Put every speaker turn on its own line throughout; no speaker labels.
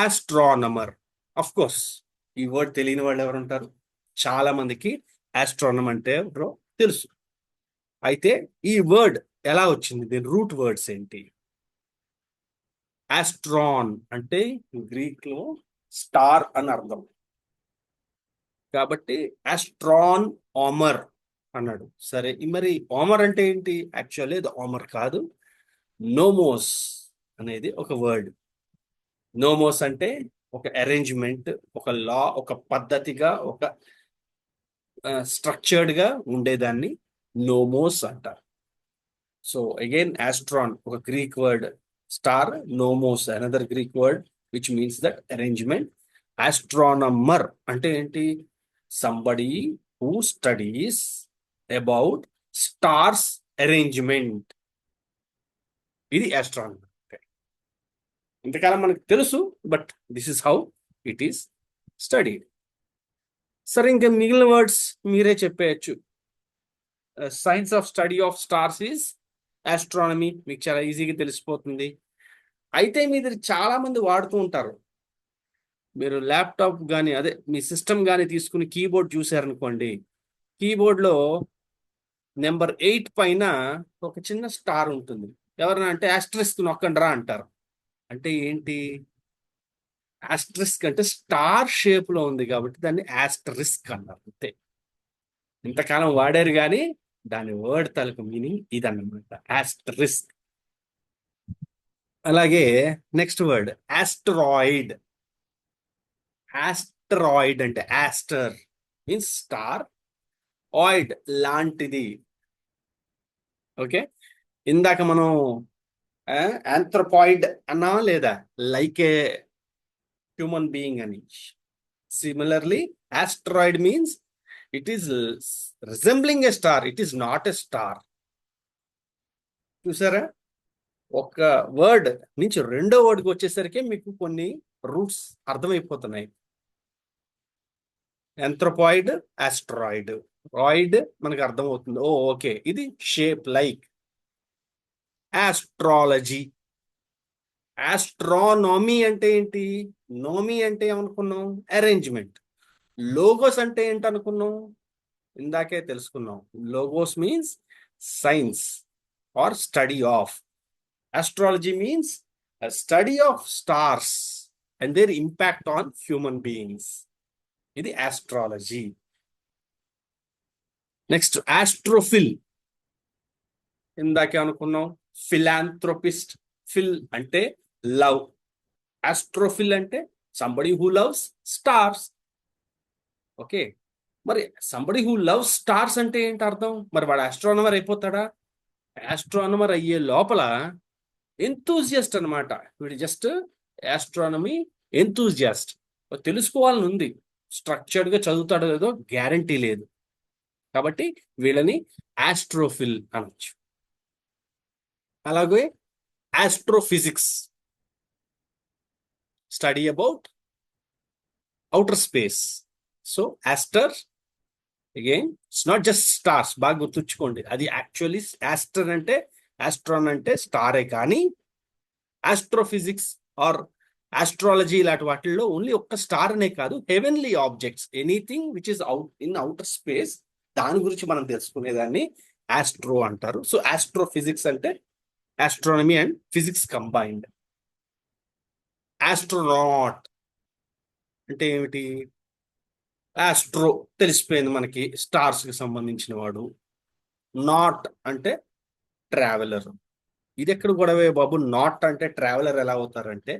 Astronomer. Of course ఈ word తెలియని వాళ్ళు ఎవరు ఉంటారు? చాలా మందికి ఆస్ట్రానమ్ అంటే బ్రో తెలుసు. అయితే ఈ వర్డ్ ఎలా వచ్చింది? దీని రూట్ వర్డ్స్ ఏంటి? ఆస్ట్రాన్ అంటే గ్రీక్ లో స్టార్ అని అర్థం. కాబట్టి ఆస్ట్రాన్ ఆమర్ అన్నాడు. సరే, మరి ఆమర్ అంటే ఏంటి? యాక్చువల్లీ ఇది ఆమర్ కాదు, నోమోస్ అనేది ఒక వర్డ్. నోమోస్ అంటే ఒక అరేంజ్మెంట్, ఒక లా, ఒక పద్ధతిగా, ఒక స్ట్రక్చర్డ్ గా ఉండేదాన్ని నోమోస్ అంటారు. సో అగైన్ ఆస్ట్రాన్ ఒక Greek word, star, nomos another Greek word which means that arrangement. Astronomer అంటే ఏంటి? Somebody who studies about stars arrangement. ఇది ఆస్ట్రానమర్. ఇంతకాలం మనకు తెలుసు, but this is how it is studied. సరే, ఇంకా మిగిలిన వర్డ్స్ మీరే చెప్పేయచ్చు. Science of study of stars is astronomy, మీకు చాలా ఈజీగా తెలిసిపోతుంది. అయితే మీరు చాలా మంది వాడుతూ ఉంటారు. మీరు ల్యాప్టాప్ కానీ, అదే మీ సిస్టమ్ కానీ తీసుకుని కీబోర్డ్ చూసారనుకోండి, కీబోర్డ్లో నెంబర్ 8 పైన ఒక చిన్న స్టార్ ఉంటుంది. ఎవరన్నా అంటే ఆస్ట్రిస్క్ నొక్కండి రా అంటారు. అంటే ఏంటి? ఆస్ట్రిస్క్ అంటే స్టార్ షేప్ లో ఉంది కాబట్టి దాన్ని ఆస్టరిస్క్ అన్నారు. అంతే. ఇంతకాలం వాడారు కానీ దాని వర్డ్ తాలూకు మీనింగ్ ఇదన్నమాట, ఆస్టరిస్క్. అలాగే నెక్స్ట్ వర్డ్ ఆస్టరాయిడ్. ఆస్టరాయిడ్ అంటే ఆస్టర్ మీన్స్ స్టార్, ఆయిడ్ లాంటిది. ఓకే, ఇందాక మనం ఆంథ్రోపాయిడ్ అన్నామా లేదా? లైక్ ఏ హ్యూమన్ బీయింగ్ అని. Similarly asteroid means it is resembling a star, it is not a star. చూసారా? ఒక వర్డ్ నుంచి రెండో వర్డ్కి వచ్చేసరికి మీకు కొన్ని రూట్స్ అర్థమైపోతున్నాయి. ఆంథ్రోపాయిడ్, ఆస్ట్రాయిడ్, రాయిడ్ మనకు అర్థమవుతుంది. ఓ ఓకే, ఇది షేప్ లైక్. ఆస్ట్రాలజీ. ఆస్ట్రానమీ అంటే ఏంటి? నోమీ అంటే ఏమనుకున్నాం? అరేంజ్మెంట్. లోగోస్ అంటే ఏంటి అనుకున్నాం? ఇందాకే తెలుసుకున్నాం. Logos means science or study of. Astrology means study of stars and their impact on human beings. ఇది ఆస్ట్రాలజీ. Next astrophile. ఇందాకే అనుకున్నాం ఫిలాంథ్రోపిస్ట్. ఫిల్ అంటే లవ్, ఆస్ట్రోఫిల్ అంటే somebody who loves stars. Okay, మరి సంబడి హూ లవ్ స్టార్స్ అంటే ఏంటి అర్థం? మరి వాడు ఆస్ట్రానమర్ అయిపోతాడా? ఆస్ట్రానమర్ అయ్యే లోపల ఎంతూజియస్ట్ అనమాట. వీడు జస్ట్ ఆస్ట్రానమీ ఎంతూజియాస్ట్. తెలుసుకోవాలని ఉంది, స్ట్రక్చర్డ్ గా చదువుతాడో లేదో గ్యారంటీ లేదు. కాబట్టి వీళ్ళని ఆస్ట్రోఫిల్ అనొచ్చు. అలాగే astrophysics, study about outer space. So Aster again it's not just stars, బాగా గుర్తుంచుకోండి. అది యాక్చువల్లీ ఆస్టర్ అంటే, ఆస్ట్రాన్ అంటే స్టారే, కానీ ఆస్ట్రోఫిజిక్స్ ఆర్ ఆస్ట్రాలజీ ఇలాంటి వాటిల్లో ఓన్లీ ఒక్క స్టార్ అనే కాదు, heavenly objects, anything which is out in outer space, దాని గురించి మనం తెలుసుకునేదాన్ని ఆస్ట్రో అంటారు. సో ఆస్ట్రోఫిజిక్స్ అంటే astronomy and physics combined. Astronaut అంటే ఏమిటి? ఆస్ట్రో తెలిసిపోయింది మనకి, స్టార్స్ కి సంబంధించిన వాడు. నాట్ అంటే ట్రావెలర్. ఇది ఎక్కడ గొడవే బాబు? నాట్ అంటే ట్రావెలర్ ఎలా అవుతారంటే,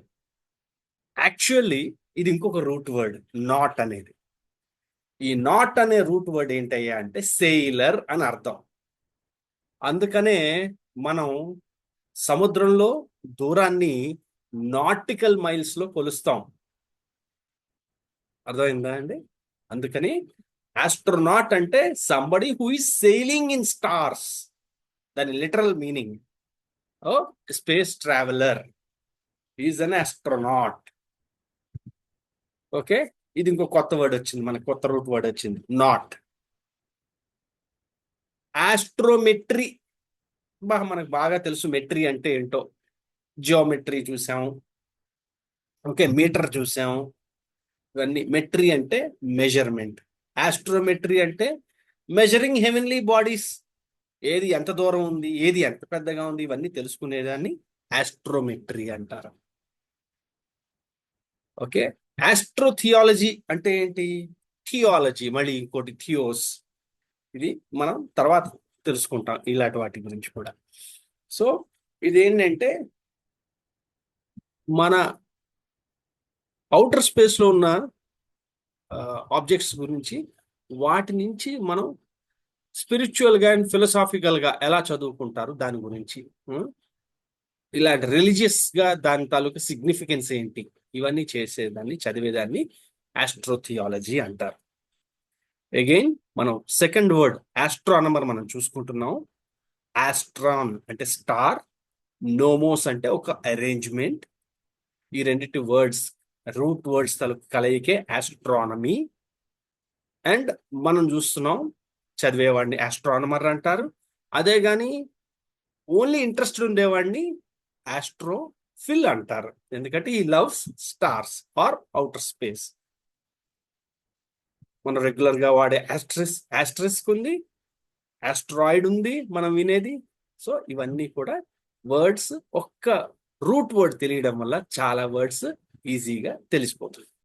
యాక్చువల్లీ ఇది ఇంకొక రూట్ వర్డ్ నాట్ అనేది. ఈ నాట్ అనే రూట్ వర్డ్ ఏంటయ్యా అంటే సెయిలర్ అని అర్థం. అందుకనే మనం సముద్రంలో దూరాన్ని నాటికల్ మైల్స్ లో కొలుస్తాం. అర్థమైందా అండి? అందుకని ఆస్ట్రోనాట్ అంటే somebody who is sailing in stars, దాని literal meaning. A space traveller is an astronaut. Okay, ఇది ఇంకో కొత్త వర్డ్ వచ్చింది, మనకు కొత్త రూట్ వర్డ్ వచ్చింది, నాట్. ఆస్ట్రోమెట్రీ. మనకు బాగా తెలుసు మెట్రీ అంటే ఏంటో. జియోమెట్రీ చూసాము, ఓకే, మీటర్ చూసాం. ఇవన్నీ మెట్రీ అంటే మెజర్మెంట్. ఆస్ట్రోమెట్రీ అంటే మెజరింగ్ హెవెన్లీ బాడీస్. ఏది ఎంత దూరం ఉంది, ఏది ఎంత పెద్దగా ఉంది, ఇవన్నీ తెలుసుకునేదాన్ని ఆస్ట్రోమెట్రీ అంటారు. ఓకే, ఆస్ట్రోథియాలజీ అంటే ఏంటి? థియాలజీ, మళ్ళీ ఇంకోటి థియోస్. ఇది మనం తర్వాత తెలుసుకుంటాం ఇలాంటి వాటి గురించి కూడా. సో ఇదేంటంటే మన అవుటర్ స్పేస్ లో ఉన్న ఆబ్జెక్ట్స్ గురించి, వాటి నుంచి మనం స్పిరిచువల్ గా అండ్ ఫిలసాఫికల్ గా ఎలా చదువుకుంటారు దాని గురించి, ఇలాంటి రిలీజియస్ గా దాని తాలూకు సిగ్నిఫికెన్స్ ఏంటి, ఇవన్నీ చేసేదాన్ని, చదివేదాన్ని ఆస్ట్రోథియాలజీ అంటారు. అగైన్ మనం సెకండ్ వర్డ్ ఆస్ట్రానమర్ మనం చూసుకుంటున్నాం. ఆస్ట్రాన్ అంటే స్టార్, నోమోస్ అంటే ఒక అరేంజ్మెంట్. ఈ రెండింటి వర్డ్స్, రూట్ వర్డ్స్ తాలూకు కలయికే ఆస్ట్రానమీ. అండ్ మనం చూస్తున్నాం, చదివేవాడిని ఆస్ట్రానమర్ అంటారు. అదే గాని ఓన్లీ ఇంట్రెస్ట్ ఉండేవాడిని ఆస్ట్రోఫిల్ అంటారు, ఎందుకంటే ఈ loves stars or outer space. మనం రెగ్యులర్ గా వాడే ఆస్ట్రిస్క్ ఉంది, ఆస్ట్రాయిడ్ ఉంది మనం వినేది. సో ఇవన్నీ కూడా వర్డ్స్, ఒక్క రూట్ వర్డ్ తెలియడం వల్ల చాలా వర్డ్స్ ఈజీగా తెలిసిపోతుంది.